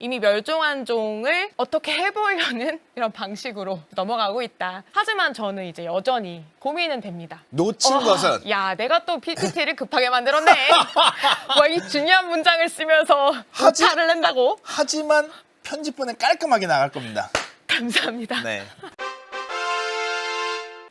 이미 멸종한 종을 어떻게 해보려는 이런 방식으로 넘어가고 있다. 하지만 저는 이제 여전히 고민은 됩니다. 놓친 것은 야, 내가 또 PPT를 급하게 만들었네. 와, 이 중요한 문장을 쓰면서 하지- 오타를 낸다고? 하지만 편집본에 깔끔하게 나갈 겁니다. 감사합니다. 네.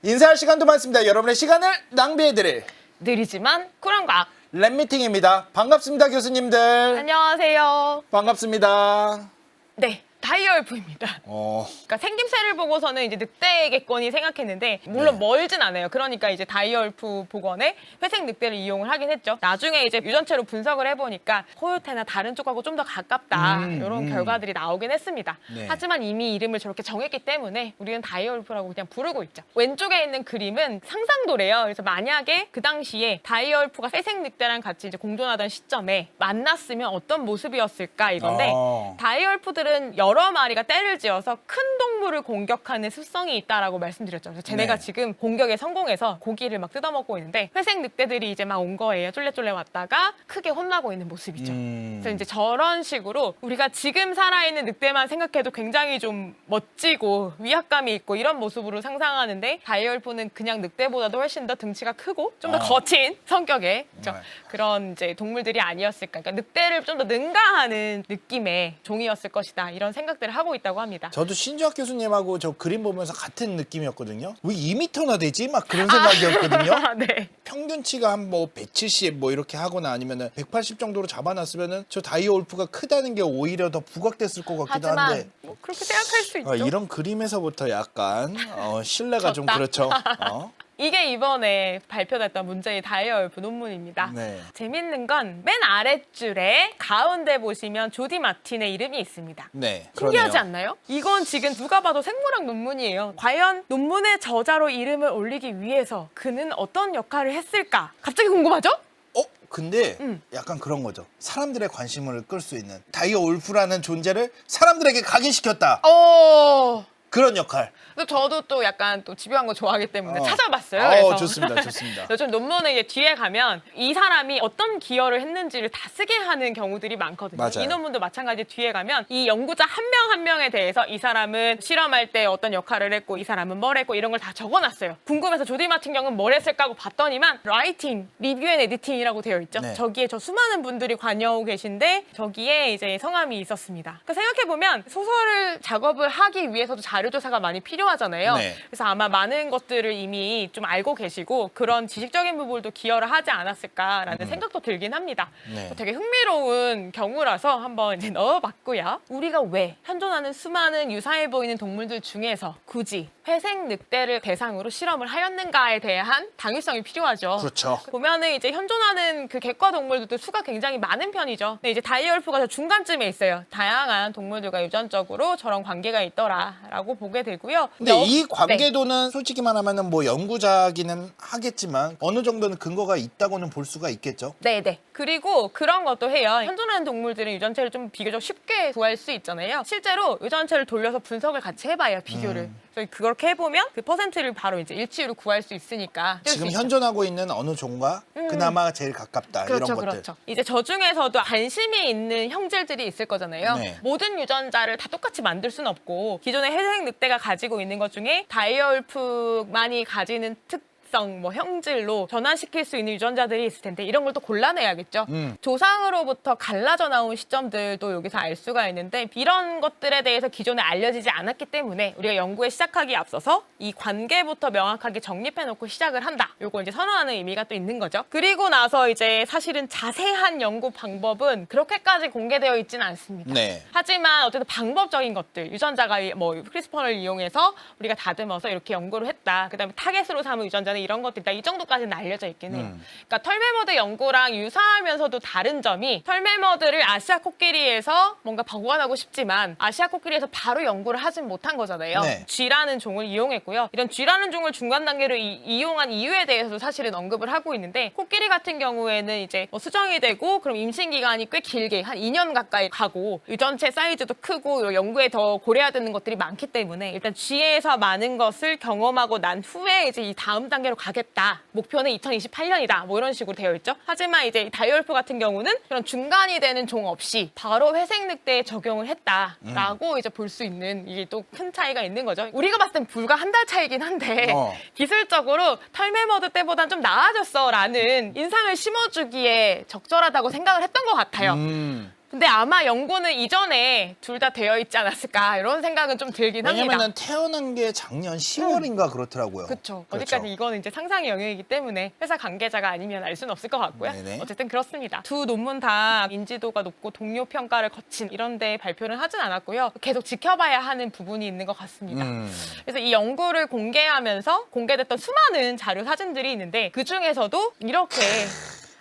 인사할 시간도 많습니다. 여러분의 시간을 낭비해드릴 느리지만 쿨한 과학. 랩미팅입니다. 반갑습니다, 교수님들. 안녕하세요. 반갑습니다. 네, 다이얼프입니다. 그러니까 생김새를 보고서는 이제 늑대겠거니 생각했는데 물론 네. 멀진 않아요. 그러니까 이제 다이얼프 복원에 회색 늑대를 이용을 하긴 했죠. 나중에 이제 유전체로 분석을 해보니까 코요테나 다른 쪽하고 좀 더 가깝다 이런 결과들이 나오긴 했습니다. 네. 하지만 이미 이름을 저렇게 정했기 때문에 우리는 다이얼프라고 그냥 부르고 있죠. 왼쪽에 있는 그림은 상상도래요. 그래서 만약에 그 당시에 다이얼프가 회색 늑대랑 같이 이제 공존하던 시점에 만났으면 어떤 모습이었을까 이건데 다이얼프들은 여러 마리가 떼를 지어서 큰 동물을 공격하는 습성이 있다라고 말씀드렸죠. 그래서 쟤네가 네. 지금 공격에 성공해서 고기를 막 뜯어먹고 있는데 회색 늑대들이 이제 막 온 거예요. 쫄래쫄래 왔다가 크게 혼나고 있는 모습이죠. 그래서 이제 저런 식으로 우리가 지금 살아있는 늑대만 생각해도 굉장히 좀 멋지고 위압감이 있고 이런 모습으로 상상하는데 다이얼프는 그냥 늑대보다도 훨씬 더 등치가 크고 좀 더 거친 성격의 그렇죠? 네. 그런 이제 동물들이 아니었을까. 그러니까 늑대를 좀 더 능가하는 느낌의 종이었을 것이다. 이런 생각들을 하고 있다고 합니다. 저도 신주학 교수님하고 저 그림 보면서 같은 느낌이었거든요. 왜 2m나 되지? 막 그런 생각이었거든요. 네. 평균치가 한 뭐 170 뭐 이렇게 하거나 아니면은 180 정도로 잡아놨으면은 저 다이어울프가 크다는 게 오히려 더 부각됐을 것 같기도 하지만 한데 뭐 그렇게 생각할 수 있죠. 이런 그림에서부터 약간 신뢰가 좀 졌다. 그렇죠. 이게 이번에 발표됐던 문제의 다이얼프 논문입니다. 네. 재밌는 건 맨 아랫줄에 가운데 보시면 조디 마틴의 이름이 있습니다. 네. 신기하지 그러네요. 않나요? 이건 지금 누가 봐도 생물학 논문이에요. 과연 논문의 저자로 이름을 올리기 위해서 그는 어떤 역할을 했을까? 갑자기 궁금하죠? 근데 약간 그런 거죠. 사람들의 관심을 끌 수 있는 다이어울프라는 존재를 사람들에게 각인시켰다. 그런 역할. 또 저도 또 약간 또 집요한 거 좋아하기 때문에 찾아봤어요. 그래서 좋습니다. 좋습니다. 요즘 논문에 이제 뒤에 가면 이 사람이 어떤 기여를 했는지를 다 쓰게 하는 경우들이 많거든요. 맞아요. 이 논문도 마찬가지 뒤에 가면 이 연구자 한 명 한 명에 대해서 이 사람은 실험할 때 어떤 역할을 했고 이 사람은 뭘 했고 이런 걸 다 적어놨어요. 궁금해서 조디 마틴 경우는 뭘 했을까 하고 봤더니만 라이팅, 리뷰 앤 에디팅이라고 되어 있죠. 네. 저기에 저 수많은 분들이 관여하고 계신데 저기에 이제 성함이 있었습니다. 그러니까 생각해보면 소설을 작업을 하기 위해서도 자료조사가 많이 필요하잖아요. 네. 그래서 아마 많은 것들을 이미 좀 알고 계시고 그런 지식적인 부분도 기여를 하지 않았을까라는 생각도 들긴 합니다. 네. 되게 흥미로운 경우라서 한번 이제 넣어봤고요. 우리가 왜 현존하는 수많은 유사해 보이는 동물들 중에서 굳이 회색 늑대를 대상으로 실험을 하였는가에 대한 당위성이 필요하죠. 그렇죠. 보면은 이제 현존하는 그 객과 동물들도 수가 굉장히 많은 편이죠. 근데 이제 다이얼프가 저 중간쯤에 있어요. 다양한 동물들과 유전적으로 저런 관계가 있더라라고 보게 되고요. 근데 이 네. 관계도는 솔직히 말하면은 뭐 연구자기는 하겠지만 어느 정도는 근거가 있다고는 볼 수가 있겠죠. 네네. 그리고 그런 것도 해요. 현존하는 동물들은 유전체를 좀 비교적 쉽게 구할 수 있잖아요. 실제로 유전체를 돌려서 분석을 같이 해봐요, 비교를. 그래서 그렇게 해보면 그 퍼센트를 바로 이제 일치율을 구할 수 있으니까. 뜰수 지금 있죠. 현존하고 있는 어느 종과 그나마 제일 가깝다 그렇죠, 이런 것들. 그렇죠. 이제 저 중에서도 관심이 있는 형질들이 있을 거잖아요. 네. 모든 유전자를 다 똑같이 만들 수는 없고 기존의 회색 늑대가 가지고 있는 것 중에 다이얼프만이 가지는 특성, 뭐 형질로 전환시킬 수 있는 유전자들이 있을 텐데 이런 걸 또 골라내야겠죠. 조상으로부터 갈라져 나온 시점들도 여기서 알 수가 있는데 이런 것들에 대해서 기존에 알려지지 않았기 때문에 우리가 연구에 시작하기에 앞서서 이 관계부터 명확하게 정립해놓고 시작을 한다. 요거 이제 선언하는 의미가 또 있는 거죠. 그리고 나서 이제 사실은 자세한 연구 방법은 그렇게까지 공개되어 있지는 않습니다. 네. 하지만 어쨌든 방법적인 것들, 유전자가 뭐 크리스퍼를 이용해서 우리가 다듬어서 이렇게 연구를 했다. 그다음에 타겟으로 삼은 유전자는 이런 것들이다. 이 정도까지는 알려져 있긴 해요. 그러니까 털메머드 연구랑 유사하면서도 다른 점이 털메머드를 아시아 코끼리에서 뭔가 보관하고 싶지만 아시아 코끼리에서 바로 연구를 하진 못한 거잖아요. 네. 쥐라는 종을 이용했고요. 이런 쥐라는 종을 중간 단계로 이용한 이유에 대해서도 사실은 언급을 하고 있는데 코끼리 같은 경우에는 이제 뭐 수정이 되고 그럼 임신 기간이 꽤 길게 한 2년 가까이 가고 유전체 사이즈도 크고 연구에 더 고려해야 되는 것들이 많기 때문에 일단 쥐에서 많은 것을 경험하고 난 후에 이제 이 다음 단계 단계로 가겠다. 목표는 2028년이다. 뭐 이런 식으로 되어 있죠. 하지만 이제 다이얼프 같은 경우는 그런 중간이 되는 종 없이 바로 회색 늑대에 적용을 했다라고 이제 볼 수 있는 이게 또 큰 차이가 있는 거죠. 우리가 봤을 땐 불과 한 달 차이긴 한데 기술적으로 털메머드 때보단 좀 나아졌어라는 인상을 심어주기에 적절하다고 생각을 했던 것 같아요. 근데 아마 연구는 이전에 둘 다 되어 있지 않았을까 이런 생각은 좀 들긴 합니다. 왜냐면은 태어난 게 작년 10월인가 그렇더라고요. 그렇죠. 어디까지 이거는 이제 상상의 영역이기 때문에 회사 관계자가 아니면 알 수는 없을 것 같고요. 네네. 어쨌든 그렇습니다. 두 논문 다 인지도가 높고 동료 평가를 거친 이런 데 발표는 하진 않았고요. 계속 지켜봐야 하는 부분이 있는 것 같습니다. 그래서 이 연구를 공개하면서 공개됐던 수많은 자료 사진들이 있는데 그 중에서도 이렇게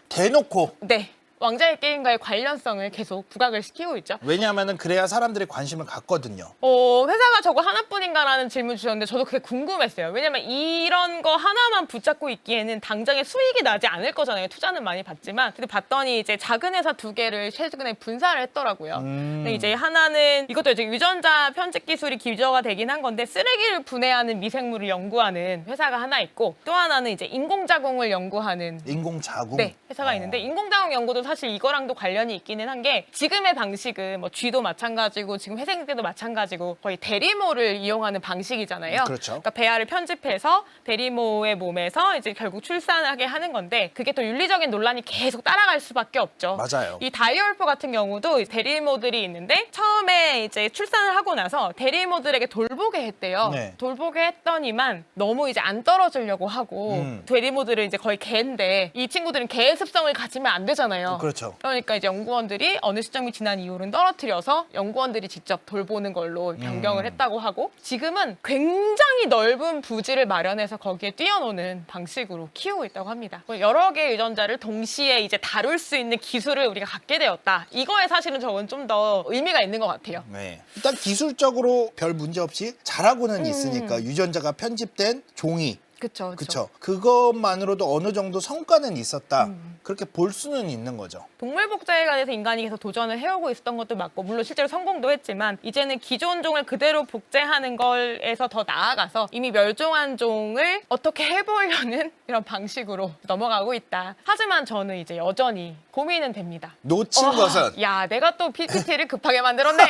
대놓고 네. 왕자의 게임과의 관련성을 계속 부각을 시키고 있죠. 왜냐하면은 그래야 사람들이 관심을 갖거든요. 회사가 저거 하나뿐인가라는 질문 주셨는데 저도 그게 궁금했어요. 왜냐면 이런 거 하나만 붙잡고 있기에는 당장의 수익이 나지 않을 거잖아요. 투자는 많이 받지만. 근데 봤더니 이제 작은 회사 두 개를 최근에 분사를 했더라고요. 근데 이제 하나는 이것도 이제 유전자 편집 기술이 기저가 되긴 한 건데 쓰레기를 분해하는 미생물을 연구하는 회사가 하나 있고 또 하나는 이제 인공자궁을 연구하는 인공자궁? 네, 회사가 있는데 인공자궁 연구도 사실 이거랑도 관련이 있기는 한 게 지금의 방식은 뭐 쥐도 마찬가지고 지금 회색 늑대도 마찬가지고 거의 대리모를 이용하는 방식이잖아요. 그렇죠. 그러니까 배아를 편집해서 대리모의 몸에서 이제 결국 출산하게 하는 건데 그게 또 윤리적인 논란이 계속 따라갈 수밖에 없죠. 맞아요. 이 다이얼프 같은 경우도 대리모들이 있는데 처음에 이제 출산을 하고 나서 대리모들에게 돌보게 했대요. 네. 돌보게 했더니만 너무 이제 안 떨어지려고 하고 대리모들은 이제 거의 개인데 이 친구들은 개의 습성을 가지면 안 되잖아요. 그렇죠. 그러니까 이제 연구원들이 어느 시점이 지난 이후로는 떨어뜨려서 연구원들이 직접 돌보는 걸로 변경을 했다고 하고 지금은 굉장히 넓은 부지를 마련해서 거기에 뛰어노는 방식으로 키우고 있다고 합니다. 여러 개의 유전자를 동시에 이제 다룰 수 있는 기술을 우리가 갖게 되었다. 이거에 사실은 저건 좀 더 의미가 있는 것 같아요. 네. 일단 기술적으로 별 문제 없이 잘하고는 있으니까 유전자가 편집된 종이 그렇죠. 그렇죠. 그것만으로도 어느 정도 성과는 있었다. 그렇게 볼 수는 있는 거죠. 동물 복제에 관해서 인간이 계속 도전을 해오고 있었던 것도 맞고 물론 실제로 성공도 했지만 이제는 기존 종을 그대로 복제하는 걸에서 더 나아가서 이미 멸종한 종을 어떻게 해보려는 이런 방식으로 넘어가고 있다. 하지만 저는 이제 여전히 고민은 됩니다. 놓친 것은 야, 내가 또 PPT를 급하게 만들었네.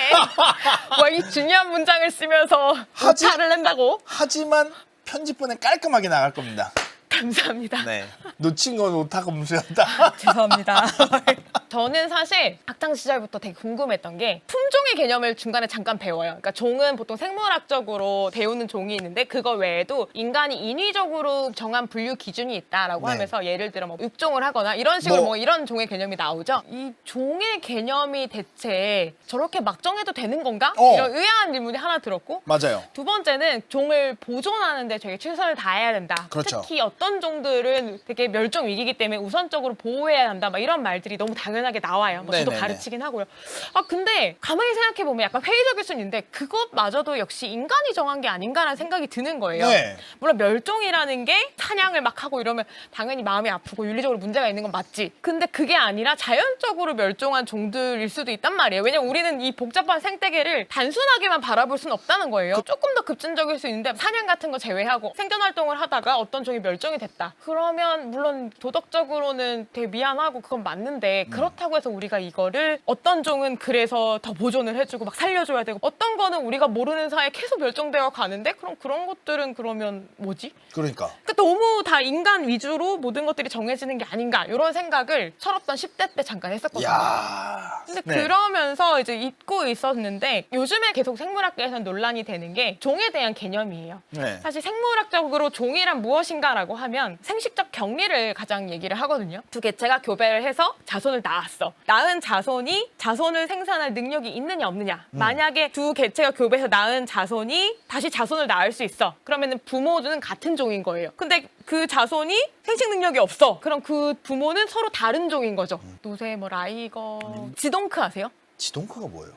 뭐 이 중요한 문장을 쓰면서 하지- 오타를 낸다고? 하지만 편집본에 깔끔하게 나갈 겁니다. 감사합니다. 네. 놓친 건 오타가 무수였다. 죄송합니다. 저는 사실 학창 시절부터 되게 궁금했던 게 품종의 개념을 중간에 잠깐 배워요. 그러니까 종은 보통 생물학적으로 배우는 종이 있는데 그거 외에도 인간이 인위적으로 정한 분류 기준이 있다라고 네. 하면서 예를 들어 뭐 육종을 하거나 이런 식으로 뭐- 뭐 이런 종의 개념이 나오죠. 이 종의 개념이 대체 저렇게 막 정해도 되는 건가? 이런 의아한 질문이 하나 들었고 맞아요. 두 번째는 종을 보존하는데 되게 최선을 다해야 된다. 그렇죠. 특히 어떤 종들은 되게 멸종 위기이기 때문에 우선적으로 보호해야 한다. 막 이런 말들이 너무 당연하게 나와요. 뭐 저도 네네네. 가르치긴 하고요. 근데 가만히 생각해 보면 약간 회의적일 수는 있는데 그것마저도 역시 인간이 정한 게 아닌가라는 생각이 드는 거예요. 네. 물론 멸종이라는 게 사냥을 막 하고 이러면 당연히 마음이 아프고 윤리적으로 문제가 있는 건 맞지. 근데 그게 아니라 자연적으로 멸종한 종들일 수도 있단 말이에요. 왜냐면 우리는 이 복잡한 생태계를 단순하게만 바라볼 수는 없다는 거예요. 조금 더 급진적일 수 있는데 사냥 같은 거 제외하고 생존 활동을 하다가 어떤 종이 멸종이 됐다. 그러면 물론 도덕적으로는 되게 미안하고 그건 맞는데 그렇다고 해서 우리가 이거를 어떤 종은 그래서 더 보존을 해주고 막 살려줘야 되고 어떤 거는 우리가 모르는 사이에 계속 멸종되어 가는데 그럼 그런 것들은 그러면 뭐지? 그러니까. 그러니까 너무 다 인간 위주로 모든 것들이 정해지는 게 아닌가 이런 생각을 철없던 10대 때 잠깐 했었거든요. 야. 근데 네. 그러면서 이제 잊고 있었는데 요즘에 계속 생물학계에서 논란이 되는 게 종에 대한 개념이에요. 네. 사실 생물학적으로 종이란 무엇인가라고 하면 생식적 격리를 가장 얘기를 하거든요. 두 개체가 교배를 해서 자손을 낳았어. 낳은 자손이 자손을 생산할 능력이 있느냐 없느냐. 만약에 두 개체가 교배해서 낳은 자손이 다시 자손을 낳을 수 있어. 그러면은 부모는 같은 종인 거예요. 근데 그 자손이 생식 능력이 없어. 그럼 그 부모는 서로 다른 종인 거죠. 노새 뭐 라이거, 지동크 아세요? 지동크가 뭐예요?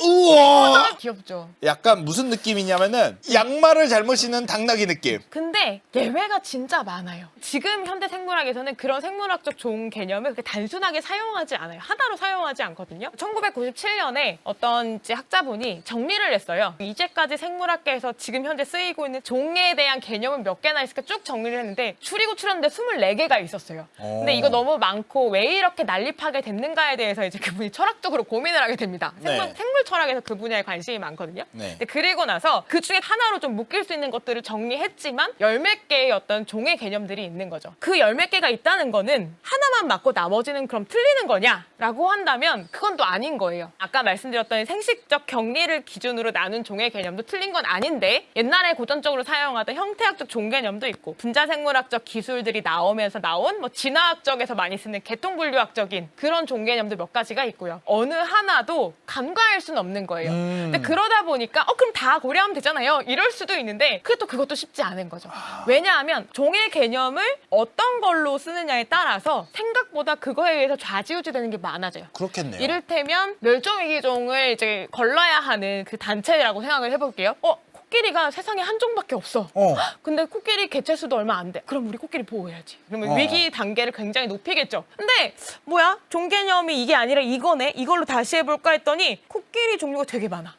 우와. 귀엽죠. 약간 무슨 느낌이냐면은 양말을 잘못 신은 당나귀 느낌. 근데 예외가 진짜 많아요. 지금 현대 생물학에서는 그런 생물학적 종 개념을 그렇게 단순하게 사용하지 않아요. 하나로 사용하지 않거든요. 1997년에 어떤 이제 학자분이 정리를 했어요. 이제까지 생물학계에서 지금 현재 쓰이고 있는 종에 대한 개념은 몇 개나 있을까 쭉 정리를 했는데 추리고 추렸는데 24개가 있었어요. 근데 이거 너무 많고 왜 이렇게 난립하게 됐는가에 대해서 이제 그분이 철학적으로 고민을 하게 됩니다. 네. 생물 철학에서 그 분야에 관심이 많거든요. 네. 근데 그리고 나서 그 중에 하나로 좀 묶일 수 있는 것들을 정리했지만 열 몇 개의 어떤 종의 개념들이 있는 거죠. 그 열 몇 개가 있다는 거는 하나만 맞고 나머지는 그럼 틀리는 거냐라고 한다면 그건 또 아닌 거예요. 아까 말씀드렸던 생식적 격리를 기준으로 나눈 종의 개념도 틀린 건 아닌데 옛날에 고전적으로 사용하던 형태학적 종 개념도 있고 분자생물학적 기술들이 나오면서 나온 뭐 진화학적에서 많이 쓰는 계통분류학적인 그런 종 개념도 몇 가지가 있고요. 어느 하나도 간과할 수는 없는 거예요. 근데 그러다 보니까 그럼 다 고려하면 되잖아요. 이럴 수도 있는데 그것도 쉽지 않은 거죠. 왜냐하면 종의 개념을 어떤 걸로 쓰느냐에 따라서 생각보다 그거에 의해서 좌지우지되는 게 많아져요. 그렇겠네요. 이를테면 멸종위기종을 이제 걸러야 하는 그 단체라고 생각을 해볼게요. 코끼리가 세상에 한 종밖에 없어. 근데 코끼리 개체수도 얼마 안 돼. 그럼 우리 코끼리 보호해야지. 그러면 위기 단계를 굉장히 높이겠죠. 근데 뭐야? 종 개념이 이게 아니라 이거네? 이걸로 다시 해볼까 했더니 코끼리 종류가 되게 많아.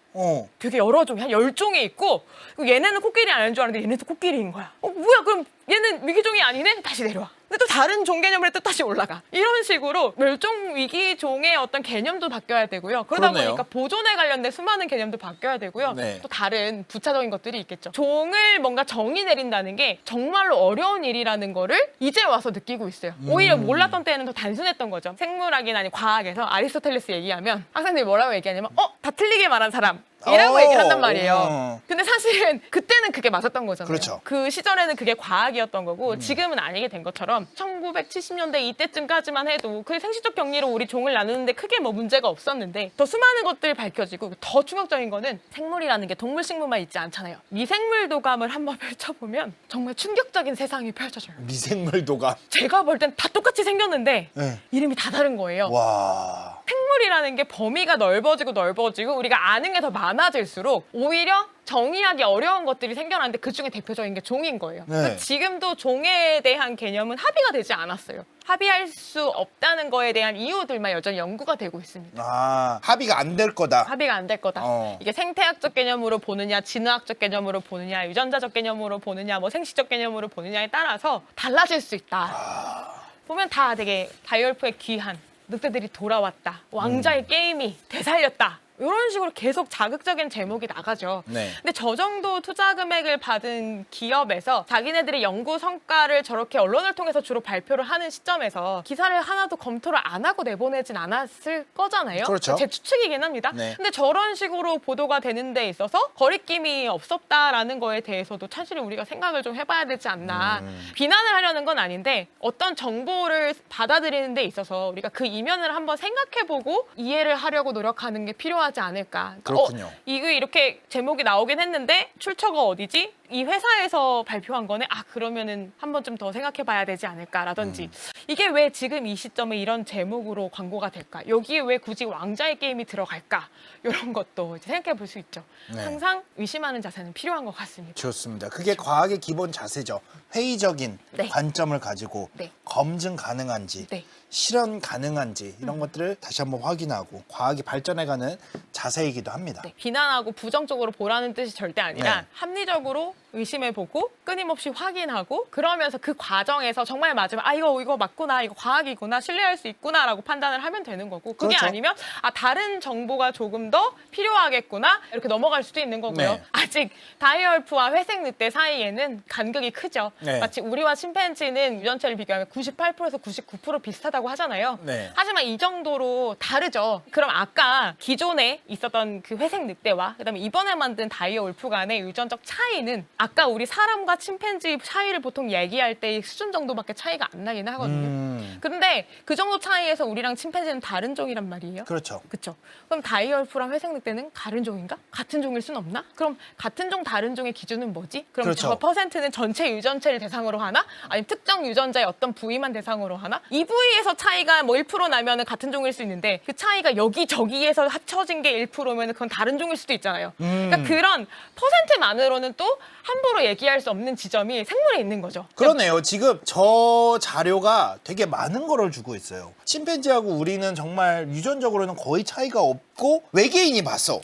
되게 여러 종이 한 10종이 있고 얘네는 코끼리 아닌 줄 알았는데 얘네도 코끼리인 거야. 뭐야 그럼 얘는 위기종이 아니네? 다시 내려와. 근데 또 다른 종 개념을 또 다시 올라가. 이런 식으로 멸종 위기종의 어떤 개념도 바뀌어야 되고요. 그러다 그러네요. 보니까 보존에 관련된 수많은 개념도 바뀌어야 되고요. 네. 또 다른 부차적인 것들이 있겠죠. 종을 뭔가 정의 내린다는 게 정말로 어려운 일이라는 거를 이제 와서 느끼고 있어요. 오히려 몰랐던 때는 더 단순했던 거죠. 생물학이나 아니 과학에서 아리스토텔레스 얘기하면 학생들이 뭐라고 얘기하냐면 다 틀리게 말한 사람 이라고 얘기를 한단 말이에요. 근데 사실은 그때는 그게 맞았던 거잖아요. 그렇죠. 그 시절에는 그게 과학이었던 거고 지금은 아니게 된 것처럼 1970년대 이때쯤까지만 해도 그 생식적 격리로 우리 종을 나누는데 크게 뭐 문제가 없었는데 더 수많은 것들이 밝혀지고 더 충격적인 거는 생물이라는 게 동물 식물만 있지 않잖아요. 미생물 도감을 한번 펼쳐보면 정말 충격적인 세상이 펼쳐져요. 미생물 도감. 제가 볼 땐 다 똑같이 생겼는데 네. 이름이 다 다른 거예요. 와. 생물이라는 게 범위가 넓어지고 우리가 아는 게 더 많아질수록 오히려 정의하기 어려운 것들이 생겨나는데 그중에 대표적인 게 종인 거예요. 네. 그러니까 지금도 종에 대한 개념은 합의가 되지 않았어요. 합의할 수 없다는 거에 대한 이유들만 여전히 연구가 되고 있습니다. 합의가 안 될 거다. 합의가 안 될 거다. 이게 생태학적 개념으로 보느냐, 진화학적 개념으로 보느냐, 유전자적 개념으로 보느냐, 뭐 생식적 개념으로 보느냐에 따라서 달라질 수 있다. 보면 다 되게 다이얼프의 귀한 늑대들이 돌아왔다. 왕자의 게임이 되살렸다. 이런 식으로 계속 자극적인 제목이 나가죠. 네. 근데 저 정도 투자 금액을 받은 기업에서 자기네들의 연구 성과를 저렇게 언론을 통해서 주로 발표를 하는 시점에서 기사를 하나도 검토를 안 하고 내보내진 않았을 거잖아요. 그렇죠. 제 추측이긴 합니다. 네. 근데 저런 식으로 보도가 되는 데 있어서 거리낌이 없었다라는 거에 대해서도 사실은 우리가 생각을 좀 해봐야 되지 않나. 비난을 하려는 건 아닌데 어떤 정보를 받아들이는 데 있어서 우리가 그 이면을 한번 생각해보고 이해를 하려고 노력하는 게 필요하지 않을까. 그렇군요. 이거 이렇게 제목이 나오긴 했는데 출처가 어디지? 이 회사에서 발표한 거네. 그러면은 한 번쯤 더 생각해봐야 되지 않을까라든지 이게 왜 지금 이 시점에 이런 제목으로 광고가 될까? 여기에 왜 굳이 왕자의 게임이 들어갈까? 이런 것도 이제 생각해볼 수 있죠. 네. 항상 의심하는 자세는 필요한 것 같습니다. 좋습니다. 그게 과학의 기본 자세죠. 회의적인 네. 관점을 가지고 네. 검증 가능한지 네. 실현 가능한지 이런 것들을 다시 한번 확인하고 과학이 발전해가는 자세이기도 합니다. 네, 비난하고 부정적으로 보라는 뜻이 절대 아니라 네. 합리적으로 의심해보고 끊임없이 확인하고 그러면서 그 과정에서 정말 맞으면 이거 맞구나, 이거 과학이구나, 신뢰할 수 있구나라고 판단을 하면 되는 거고 그게 그렇죠. 아니면 다른 정보가 조금 더 필요하겠구나 이렇게 넘어갈 수도 있는 거고요. 네. 아직 다이얼프와 회색 늑대 사이에는 간극이 크죠. 네. 마치 우리와 침팬지는 유전체를 비교하면 98%에서 99% 비슷하다고 하잖아요. 네. 하지만 이 정도로 다르죠. 그럼 아까 기존에 있었던 그 회색 늑대와 그다음에 이번에 만든 다이얼프 간의 유전적 차이는 아까 우리 사람과 침팬지 차이를 보통 얘기할 때 수준 정도밖에 차이가 안 나긴 하거든요. 그런데 그 정도 차이에서 우리랑 침팬지는 다른 종이란 말이에요. 그렇죠. 그렇죠. 그럼 다이얼프랑 회색 늑대는 다른 종인가? 같은 종일 순 없나? 그럼 같은 종 다른 종의 기준은 뭐지? 그럼 그렇죠. 저 퍼센트는 전체 유전체를 대상으로 하나? 아니면 특정 유전자의 어떤 부위만 대상으로 하나? 이 부위에서 차이가 뭐 1% 나면은 같은 종일 수 있는데 그 차이가 여기저기에서 합쳐진 게 1%면은 그건 다른 종일 수도 있잖아요. 그러니까 그런 퍼센트만으로는 또 함부로 얘기할 수 없는 지점이 생물에 있는 거죠. 그러네요. 지금 저 자료가 되게 많은 거를 주고 있어요. 침팬지하고 우리는 정말 유전적으로는 거의 차이가 없고 외계인이 봤어.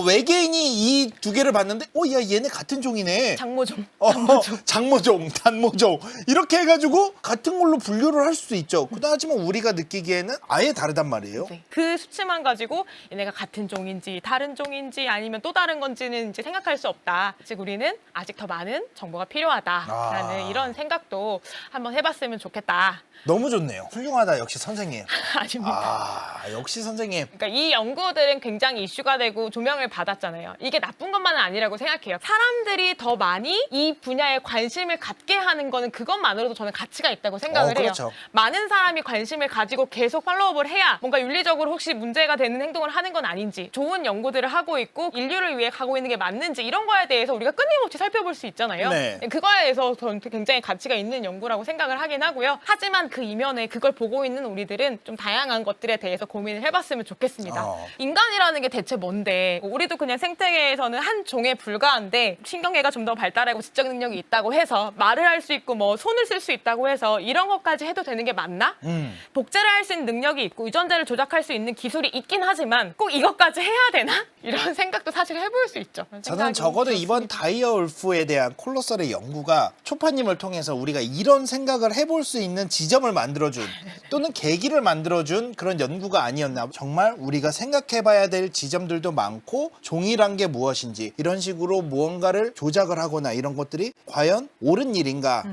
외계인이 이 두 개를 봤는데 야 얘네 같은 종이네. 장모종. 장모종, 단모종 이렇게 해가지고 같은 걸로 분류를 할 수도 있죠. 하지만 우리가 느끼기에는 아예 다르단 말이에요. 네. 그 수치만 가지고 얘네가 같은 종인지 다른 종인지 아니면 또 다른 건지는 이제 생각할 수 없다. 즉 우리는 아직 더 많은 정보가 필요하다라는 이런 생각도 한번 해봤으면 좋겠다. 너무 좋네요. 훌륭하다. 역시 선생님. 아닙니다. 역시 선생님. 그러니까 이 연구들은 굉장히 이슈가 되고 조명을 받았잖아요. 이게 나쁜 것만은 아니라고 생각해요. 사람들이 더 많이 이 분야에 관심을 갖게 하는 거는 그것만으로도 저는 가치가 있다고 생각을 그렇죠. 해요. 많은 사람이 관심을 가지고 계속 팔로우업을 해야 뭔가 윤리적으로 혹시 문제가 되는 행동을 하는 건 아닌지, 좋은 연구들을 하고 있고 인류를 위해 가고 있는 게 맞는지 이런 거에 대해서 우리가 끊임없이 살펴볼 수 있잖아요. 네. 그거에 대해서 저는 굉장히 가치가 있는 연구라고 생각을 하긴 하고요. 하지만 그 이면에 그걸 보고 있는 우리들은 좀 다양한 것들에 대해서 고민을 해봤으면 좋겠습니다. 인간이라는 게 대체 뭔데? 우리도 그냥 생태계에서는 한 종에 불과한데 신경계가 좀 더 발달하고 지적 능력이 있다고 해서 말을 할 수 있고 뭐 손을 쓸 수 있다고 해서 이런 것까지 해도 되는 게 맞나? 복제를 할 수 있는 능력이 있고 유전자를 조작할 수 있는 기술이 있긴 하지만 꼭 이것까지 해야 되나? 이런 생각도 사실 해볼 수 있죠. 저는 적어도 이번 다이어울프에 대한 콜로설의 연구가 초파님을 통해서 우리가 이런 생각을 해볼 수 있는 지점을 만들어준 또는 계기를 만들어준 그런 연구가 아니었나. 정말 우리가 생각해봐야 될 지점들도 많고 종이란 게 무엇인지 이런 식으로 무언가를 조작을 하거나 이런 것들이 과연 옳은 일인가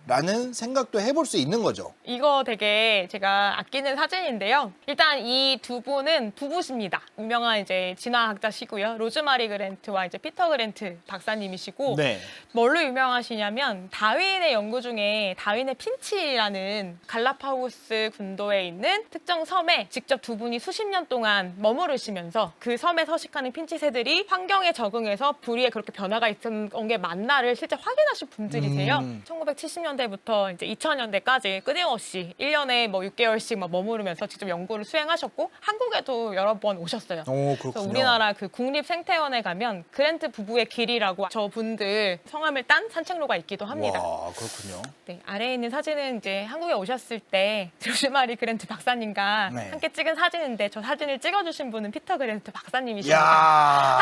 라는 생각도 해볼 수 있는 거죠. 이거 되게 제가 아끼는 사진인데요. 일단 이 두 분은 부부십니다. 유명한 이제 진화학자시고요. 로즈마리 그랜트와 이제 피터 그랜트 박사님이시고 네. 뭘로 유명하시냐면 다윈의 연구 중에 다윈의 핀치라는 갈라파고스 군도에 있는 특정 섬에 직접 두 분이 수십 년 동안 머무르시면서 그 섬에 서식하는 핀치 새들이 환경에 적응해서 부리에 그렇게 변화가 있었던 게 맞나를 실제 확인하신 분들이세요. 1970년대부터 이제 2000년대까지 끊임없이 1년에 뭐 6개월씩 막 머무르면서 직접 연구를 수행하셨고 한국에도 여러 번 오셨어요. 그렇군요. 그래서 우리나라 그 국립생태원에 가면 그랜트 부부의 길이라고 저분들 성함을 딴 산책로가 있기도 합니다. 와, 그렇군요. 네, 아래에 있는 사진은 이제 한국에 오셨을 때 로즈마리 그랜트 박사님과 네. 함께 찍은 사진인데 저 사진을 찍어주신 분은 피터 그랜트 박사님이십니다. 야,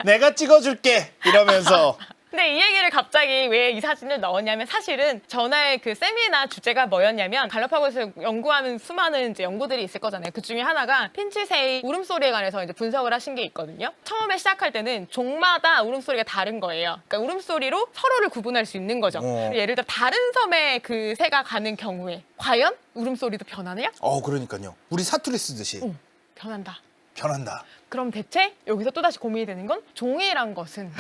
내가 찍어줄게 이러면서. 근데 이 얘기를 갑자기 왜 이 사진을 넣었냐면 사실은 전날 그 세미나 주제가 뭐였냐면 갈라파고스 연구하는 수많은 이제 연구들이 있을 거잖아요. 그 중에 하나가 핀치새의 울음소리에 관해서 이제 분석을 하신 게 있거든요. 처음에 시작할 때는 종마다 울음소리가 다른 거예요. 그러니까 울음소리로 서로를 구분할 수 있는 거죠. 예를 들어 다른 섬에 그 새가 가는 경우에 과연 울음소리도 변하느냐? 그러니까요. 우리 사투리 쓰듯이 변한다. 변한다. 그럼 대체 여기서 또다시 고민이 되는 건 종이란 것은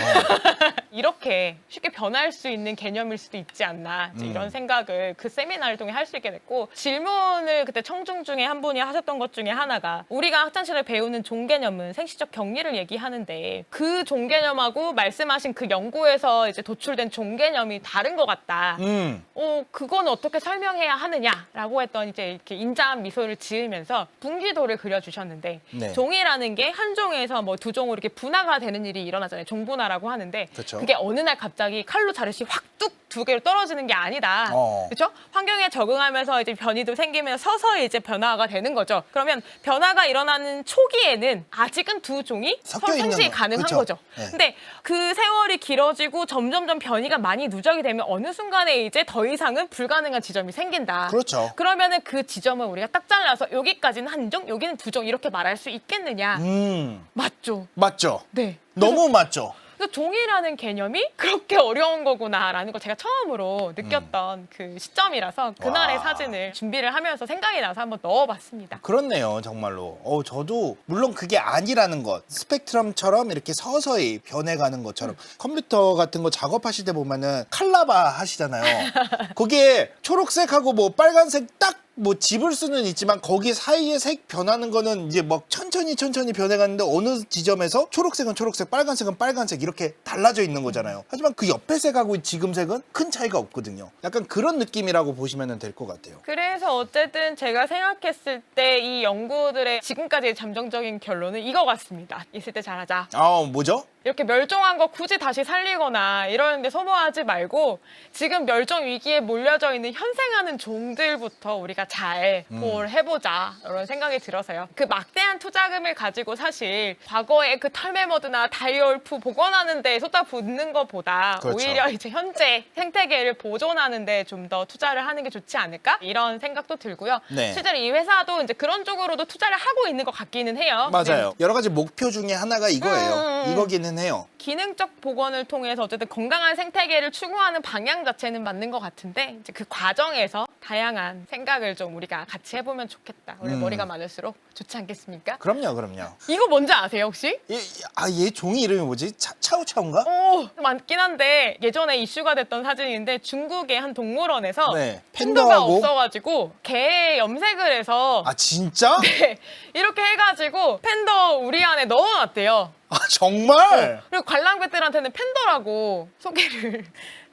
이렇게 쉽게 변할 수 있는 개념일 수도 있지 않나 이제 이런 생각을 그 세미나를 통해 할 수 있게 됐고 질문을 그때 청중 중에 한 분이 하셨던 것 중에 하나가 우리가 학창시절에 배우는 종 개념은 생시적 격리를 얘기하는데 그 종 개념하고 말씀하신 그 연구에서 이제 도출된 종 개념이 다른 것 같다. 그거는 어떻게 설명해야 하느냐라고 했더니 이제 이렇게 인자한 미소를 지으면서 분기도를 그려주셨는데 네. 종이라는 게 한 종에서 뭐 두 종으로 이렇게 분화가 되는 일이 일어나잖아요. 종분화라고 하는데 그쵸. 그게 어느 날 갑자기 칼로 자르시 확 뚝 두 개로 떨어지는 게 아니다. 그렇죠? 환경에 적응하면서 이제 변이도 생기면서 서서히 이제 변화가 되는 거죠. 그러면 변화가 일어나는 초기에는 아직은 두 종이 섞여 서로 있는 생식이 거. 가능한 그쵸. 거죠. 네. 근데 그 세월이 길어지고 점점점 변이가 많이 누적이 되면 어느 순간에 이제 더 이상은 불가능한 지점이 생긴다. 그렇죠. 그러면은 그 지점을 우리가 딱 잘라서 여기까지는 한 종, 여기는 두 종 이렇게 말할 수 있겠느냐? 맞죠. 맞죠? 네. 너무 맞죠? 그 종이라는 개념이 그렇게 어려운 거구나라는 걸 제가 처음으로 느꼈던 그 시점이라서 그날의 와. 사진을 준비를 하면서 생각이 나서 한번 넣어봤습니다. 그렇네요, 정말로. 저도 물론 그게 아니라는 것, 스펙트럼처럼 이렇게 서서히 변해가는 것처럼 컴퓨터 같은 거 작업하실 때 보면은 칼라바 하시잖아요. 거기에 초록색하고 뭐 빨간색 딱 뭐 집을 수는 있지만 거기 사이에 색 변하는 거는 이제 막 천천히 변해가는데 어느 지점에서 초록색은 초록색, 빨간색은 빨간색 이렇게 달라져 있는 거잖아요. 하지만 그 옆에 색하고 지금 색은 큰 차이가 없거든요. 약간 그런 느낌이라고 보시면 될 것 같아요. 그래서 어쨌든 제가 생각했을 때 이 연구들의 지금까지의 잠정적인 결론은 이거 같습니다. 있을 때 잘하자. 뭐죠? 이렇게 멸종한 거 굳이 다시 살리거나 이런 데 소모하지 말고 지금 멸종 위기에 몰려져 있는 현생하는 종들부터 우리가 잘 보호를 해보자 이런 생각이 들어서요. 그 막대한 투자금을 가지고 사실 과거에 그 털메머드나 다이얼프 복원하는 데 쏟아붓는 것보다 그렇죠. 오히려 이제 현재 생태계를 보존하는 데 좀 더 투자를 하는 게 좋지 않을까? 이런 생각도 들고요. 네. 실제로 이 회사도 이제 그런 쪽으로도 투자를 하고 있는 것 같기는 해요. 맞아요. 네. 여러 가지 목표 중에 하나가 이거예요. 이거기는 해요. 기능적 복원을 통해서 어쨌든 건강한 생태계를 추구하는 방향 자체는 맞는 것 같은데 이제 그 과정에서 다양한 생각을 좀 우리가 같이 해보면 좋겠다. 원래 머리가 많을수록 좋지 않겠습니까? 그럼요. 이거 뭔지 아세요 혹시? 얘 종이 이름이 뭐지? 차오차오인가? 오 많긴 한데 예전에 이슈가 됐던 사진인데 중국의 한 동물원에서 네. 팬더가 팬더하고? 없어가지고 개 염색을 해서 아 진짜? 이렇게 해가지고 팬더 우리 안에 넣어놨대요. 아 정말? 그리고 관람객들한테는 팬더라고 소개를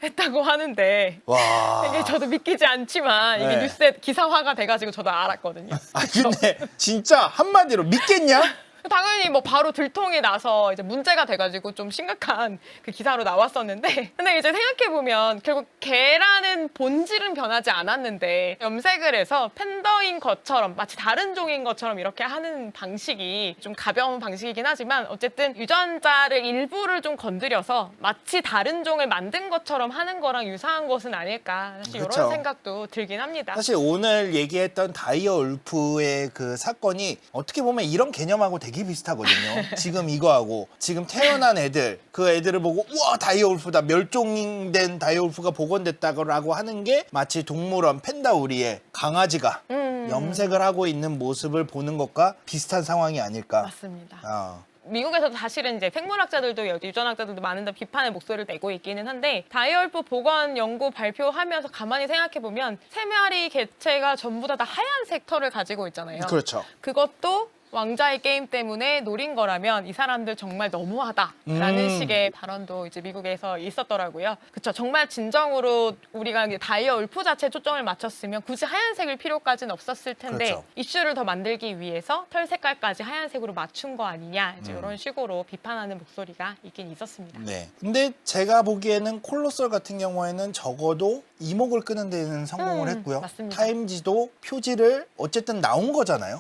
했다고 하는데 와. 이게 저도 믿기지 않지만 이게 네. 뉴스에 기사화가 돼가지고 저도 알았거든요. 아 근데 진짜 한마디로 믿겠냐? 당연히 뭐 바로 들통이 나서 이제 문제가 돼가지고 좀 심각한 그 기사로 나왔었는데 근데 이제 생각해보면 결국 개라는 본질은 변하지 않았는데 염색을 해서 팬더인 것처럼 마치 다른 종인 것처럼 이렇게 하는 방식이 좀 가벼운 방식이긴 하지만 어쨌든 유전자를 일부를 좀 건드려서 마치 다른 종을 만든 것처럼 하는 거랑 유사한 것은 아닐까 사실 그쵸. 이런 생각도 들긴 합니다. 사실 오늘 얘기했던 다이어 울프의 그 사건이 어떻게 보면 이런 개념하고 되게 비슷하거든요. 지금 이거하고 지금 태어난 애들 그 애들을 보고 우와 다이어 울프다 멸종된 다이어 울프가 복원됐다고 하는 게 마치 동물원 팬다우리의 강아지가 염색을 하고 있는 모습을 보는 것과 비슷한 상황이 아닐까. 맞습니다. 미국에서도 사실은 이제 생물학자들도 유전학자들도 많은 비판의 목소리를 내고 있기는 한데 다이얼프 복원 연구 발표하면서 가만히 생각해 보면 세 마리 개체가 전부 다 하얀색 털을 가지고 있잖아요. 그렇죠. 그것도 왕자의 게임 때문에 노린 거라면 이 사람들 정말 너무하다라는 식의 발언도 이제 미국에서 있었더라고요. 그렇죠. 정말 진정으로 우리가 이제 다이어 울프 자체에 초점을 맞췄으면 굳이 하얀색일 필요까지는 없었을 텐데 그렇죠. 이슈를 더 만들기 위해서 털 색깔까지 하얀색으로 맞춘 거 아니냐 이제 이런 식으로 비판하는 목소리가 있긴 있었습니다. 네. 근데 제가 보기에는 콜로설 같은 경우에는 적어도 이목을 끄는 데는 성공을 했고요. 맞습니다. 타임지도 표지를 어쨌든 나온 거잖아요.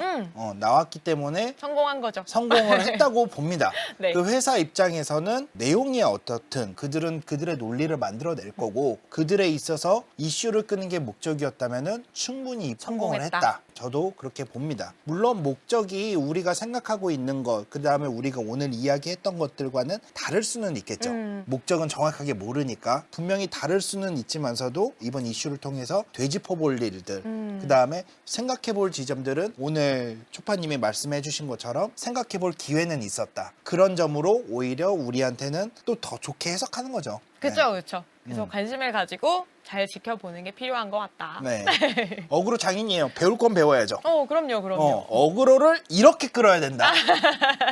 나왔기 때문에 성공한 거죠. 성공을 했다고 봅니다. 네. 그 회사 입장에서는 내용이 어떻든 그들은 그들의 논리를 만들어낼 거고 그들에 있어서 이슈를 끄는 게 목적이었다면 충분히 성공을 성공했다. 했다. 저도 그렇게 봅니다. 물론 목적이 우리가 생각하고 있는 것, 그 다음에 우리가 오늘 이야기했던 것들과는 다를 수는 있겠죠. 목적은 정확하게 모르니까 분명히 다를 수는 있지만서도 이번 이슈를 통해서 되짚어볼 일들, 그 다음에 생각해볼 지점들은 오늘 초파님이 말씀해주신 것처럼 생각해볼 기회는 있었다. 그런 점으로 오히려 우리한테는 또 더 좋게 해석하는 거죠. 그렇죠, 그렇죠. 그래서 관심을 가지고 잘 지켜보는 게 필요한 것 같다. 네. 어그로 장인이에요. 배울 건 배워야죠. 그럼요. 어그로를 이렇게 끌어야 된다.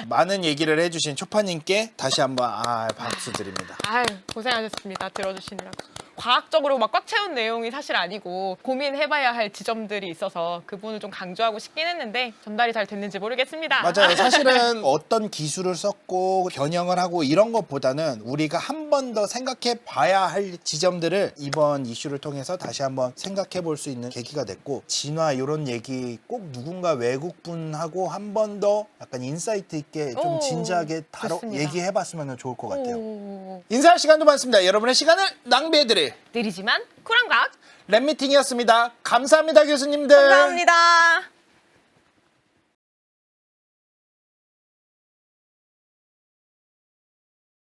많은 얘기를 해주신 초파님께 다시 한번 박수 드립니다. 아유, 고생하셨습니다. 들어주시느라고. 과학적으로 막 꽉 채운 내용이 사실 아니고 고민해봐야 할 지점들이 있어서 그 부분을 좀 강조하고 싶긴 했는데 전달이 잘 됐는지 모르겠습니다. 맞아요. 사실은 어떤 기술을 썼고 변형을 하고 이런 것보다는 우리가 한 번 더 생각해 봐야 할 지점들을 이번 이슈를 통해서 다시 한번 생각해 볼 수 있는 계기가 됐고 진화 이런 얘기 꼭 누군가 외국분하고 한 번 더 약간 인사이트 있게 좀 진지하게 얘기해 봤으면 좋을 것 같아요. 인사할 시간도 많습니다. 여러분의 시간을 낭비해드릴 느리지만 쿨한 과학 랩미팅이었습니다. 감사합니다, 교수님들. 감사합니다.